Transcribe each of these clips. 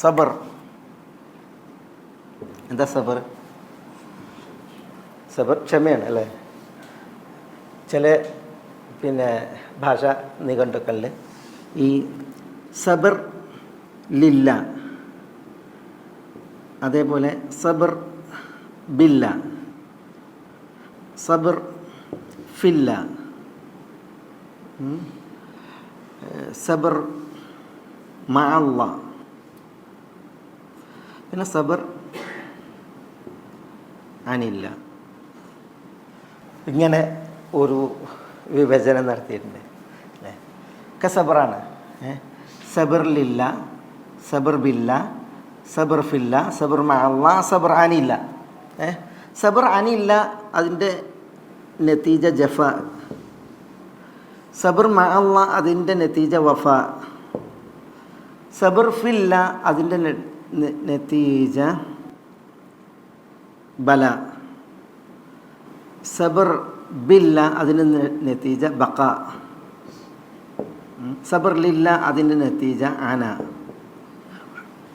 സബർ. എന്താ സബർ? സബർ ക്ഷമയാണ് അല്ലേ? ചില ഭാഷ നിഘണ്ടുക്കളിൽ ഈ സബർ ലില്ല, അതേപോലെ സബർ ബില്ല, സബർ ഫില്ല, സബർ മഅല്ല, പിന്നെ സബർ അനില്ല. ഇങ്ങനെ ഒരു വിഭജനം നടത്തിയിട്ടുണ്ട് അല്ലേ? ഒക്കെ സബറാണ്. സബർ ലില്ല, സബർ ബില്ല, സബർ ഫില്ല, സബർ മഅല്ല, സബർ അനില്ല. സബർ അനില്ല അതിൻ്റെ നതീജ ജഫ, സബർ മഅല്ല അതിൻ്റെ നതീജ വഫ, സബർ ഫില്ല അതിൻ്റെ നതീജ ബല, സബർ ബില്ല അതിൻ്റെ നതീജ ബഖ, സബർ ലില്ല അതിൻ്റെ നതീജ അന.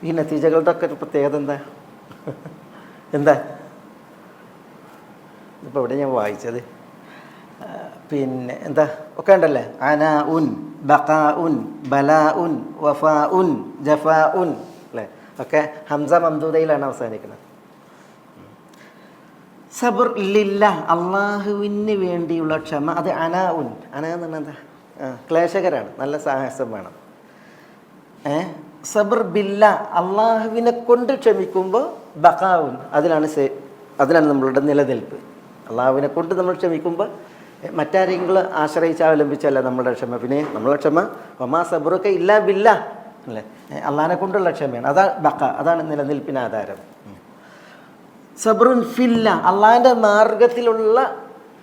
ഈ നതീജകളുടെ ഒക്കെ ഒരു പ്രത്യേകത എന്താ? ഇപ്പോൾ ഇവിടെ ഞാൻ വായിച്ചത് എന്താ ഒക്കെ ഉണ്ടല്ലേ? അന ഉൻ, ബഖ ഉൻ, ബല ഉൻ, വഫ ഉൻ, ജഫ ഉൻ അല്ലേ? ഒക്കെ ഹംസ മംദൂദയിലാണ് അവസാനിക്കുന്നത്. സബർ ലില്ല അള്ളാഹുവിന് വേണ്ടിയുള്ള ക്ഷമ, അത് അന ഉൻ. അന എന്ന് പറഞ്ഞാൽ എന്താ? ക്ലേശകരാണ്, നല്ല സാഹസം വേണം. സബർ ബില്ല അള്ളാഹുവിനെ കൊണ്ട് ക്ഷമിക്കുമ്പോൾ ബഖാവുൻ, അതിലാണ് നമ്മളുടെ നിലനിൽപ്പ്. അള്ളാഹുവിനെ കൊണ്ട് നമ്മൾ ക്ഷമിക്കുമ്പോൾ മറ്റാരെങ്കിലും ആശ്രയിച്ച് അവലംബിച്ചല്ല നമ്മളുടെ ക്ഷമ. പിന്നെ നമ്മളുടെ ക്ഷമ ഒമാ സബറൊക്കെ ഇല്ല ബില്ല അല്ലേ? അള്ളാഹിനെ കൊണ്ടുള്ള ക്ഷമയാണ്. അതാണ് ബഖ, അതാണ് നിലനിൽപ്പിന് ആധാരം. സബറുൻ ഫില്ല അള്ളാഹിൻ്റെ മാർഗത്തിലുള്ള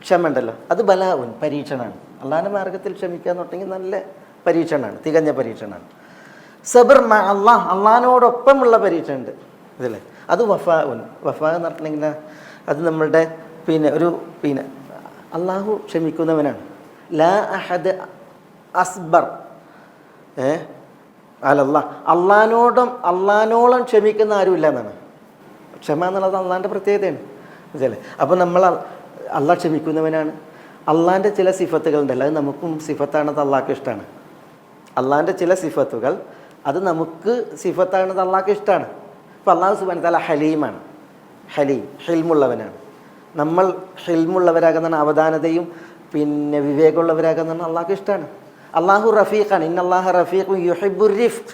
ക്ഷമ ഉണ്ടല്ലോ, അത് ബലാവുൻ, പരീക്ഷണമാണ്. അള്ളാഹിൻ്റെ മാർഗത്തിൽ ക്ഷമിക്കുക എന്ന് പറഞ്ഞെങ്കിൽ നല്ല പരീക്ഷണമാണ്, തികഞ്ഞ പരീക്ഷണമാണ്. സബർ അള്ളാഹ് അള്ളാഹിനോടൊപ്പമുള്ള പരീക്ഷ ഉണ്ട് ഇതല്ലേ, അത് വഫാ ഉൻ. വഫാ എന്ന് പറഞ്ഞിട്ടുണ്ടെങ്കിൽ അത് നമ്മളുടെ അള്ളാഹു ക്ഷമിക്കുന്നവനാണ്. ലാ അഹദ് അസ്ബർ അലല്ലാഹ്, അള്ളാഹിനോളം ക്ഷമിക്കുന്ന ആരുമില്ല എന്നാണ്. ക്ഷമ എന്നുള്ളത് അള്ളാഹിൻ്റെ പ്രത്യേകതയാണ് ഇതല്ലേ. അപ്പോൾ നമ്മൾ അള്ളാഹ് ക്ഷമിക്കുന്നവനാണ്. അള്ളാഹിൻ്റെ ചില സിഫത്തുകളുണ്ടല്ലോ, അത് നമുക്കും സിഫത്താണെന്ന് അള്ളാഹ്ക്ക് ഇഷ്ടമാണ്. അള്ളാഹിൻ്റെ ചില സിഫത്തുകൾ അത് നമുക്ക് സിഫത്താണെന്ന് അള്ളാഹ്ക്ക് ഇഷ്ടമാണ്. ഇപ്പോൾ അള്ളാഹു സുബ്ഹാനഹു വ തആല ഹലീമാണ്, ഹിൽമുള്ളവനാണ്. നമ്മൾ ഹിൽമുള്ളവരാകുന്ന അവധാനതയും വിവേകമുള്ളവരാകുന്ന അള്ളാഹ്ക്ക് ഇഷ്ടമാണ്. അള്ളാഹു റഫീഖാണ്, ഇന്നല്ലാഹ റഫീഖുൻ യുഹിബ്ബുർ റിഫ്ഖ്.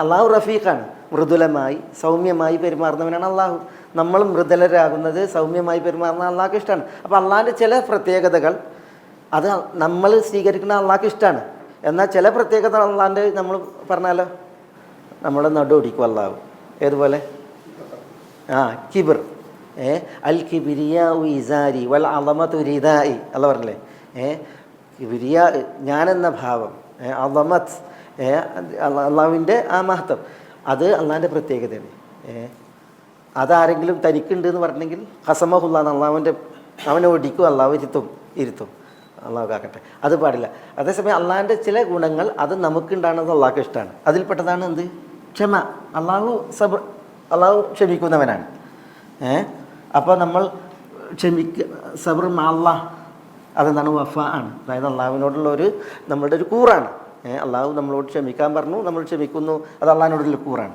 അള്ളാഹു റഫീഖാണ്, മൃദുലമായി സൗമ്യമായി പെരുമാറുന്നവനാണ് അള്ളാഹു. നമ്മൾ മൃദുലരാകുന്നത് സൗമ്യമായി പെരുമാറുന്ന അള്ളാഹ്ക്ക് ഇഷ്ടമാണ്. അപ്പോൾ അള്ളാഹിൻ്റെ ചില പ്രത്യേകതകൾ അത് നമ്മൾ സ്വീകരിക്കുന്ന അള്ളാഹ്ക്ക് ഇഷ്ടമാണ്. എന്നാൽ ചില പ്രത്യേകത അള്ളാഹിൻ്റെ നമ്മൾ പറഞ്ഞാലോ നമ്മളെ നടുവൊടിക്കും അള്ളാഹു. ഏതുപോലെ? കിബിർ, അൽ കിബിരിയാ ഇസാരി വൽ അളമത്തു റിദായി അല്ല പറഞ്ഞില്ലേ? കിബിരിയ ഞാനെന്ന ഭാവം, അളമത്ത് അള്ളാഹുവിൻ്റെ ആ മഹത്വം, അത് അള്ളാഹിൻ്റെ പ്രത്യേകതയാണ്. അതാരെങ്കിലും തനിക്കുണ്ട് എന്ന് പറഞ്ഞെങ്കിൽ ഹസമഹുല്ലാന്ന് അവനെ ഒടിക്കും, അള്ളാഹു ഇരുത്തും. അള്ളാഹു കാക്കട്ടെ, അത് പാടില്ല. അതേസമയം അള്ളാഹിൻ്റെ ചില ഗുണങ്ങൾ അത് നമുക്കുണ്ടാകുന്നത് അള്ളാഹ്ക്ക് ഇഷ്ടമാണ്. അതിൽപ്പെട്ടതാണ് എന്ത്? ക്ഷമ. അള്ളാഹു ക്ഷമിക്കുന്നവനാണ്. അപ്പോൾ നമ്മൾ സബർ അള്ളാഹ് അതെന്താണ്? വഫ ആണ്. അതായത് അള്ളാഹുവിനോടുള്ള നമ്മളുടെ ഒരു കൂറാണ്. അള്ളാഹു നമ്മളോട് ക്ഷമിക്കാൻ പറഞ്ഞു, നമ്മൾ ക്ഷമിക്കുന്നു, അത് അള്ളാഹിനോടുള്ള കൂറാണ്.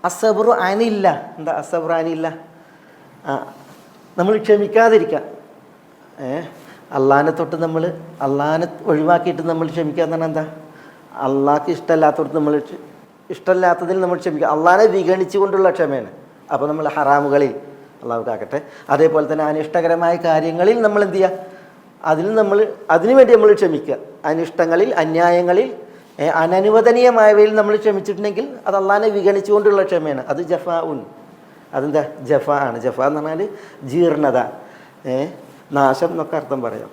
അസബറു അനില്ല. എന്താ അസബറു അനില്ല? നമ്മൾ ക്ഷമിക്കാതിരിക്കുക. അള്ളാഹിനെ തൊട്ട് നമ്മൾ അള്ളാഹിനെ ഒഴിവാക്കിയിട്ട് നമ്മൾ ക്ഷമിക്കുക എന്ന് പറഞ്ഞാൽ എന്താ? അള്ളാഹ്ക്ക് ഇഷ്ടമല്ലാത്തതിൽ നമ്മൾ ക്ഷമിക്കുക. അള്ളാഹിനെ വിഗണിച്ചു കൊണ്ടുള്ള ക്ഷമയാണ്. അപ്പോൾ നമ്മൾ ഹറാമുകളിൽ അള്ളാഹു കാക്കട്ടെ, അതേപോലെ തന്നെ അനിഷ്ടകരമായ കാര്യങ്ങളിൽ നമ്മൾ എന്ത് ചെയ്യുക? അതിനുവേണ്ടി നമ്മൾ ക്ഷമിക്കുക. അനിഷ്ടങ്ങളിൽ, അന്യായങ്ങളിൽ, അനനുവദനീയമായവയിൽ നമ്മൾ ക്ഷമിച്ചിട്ടുണ്ടെങ്കിൽ അത് അള്ളാഹിനെ വിഗണിച്ചുകൊണ്ടുള്ള ക്ഷമയാണ്. അത് ജഫാ ഉൻ. അതെന്താ? ജഫ ആണ്. ജഫ എന്ന് പറഞ്ഞാൽ ജീർണത, നാശം എന്നൊക്കെ അർത്ഥം പറയാം.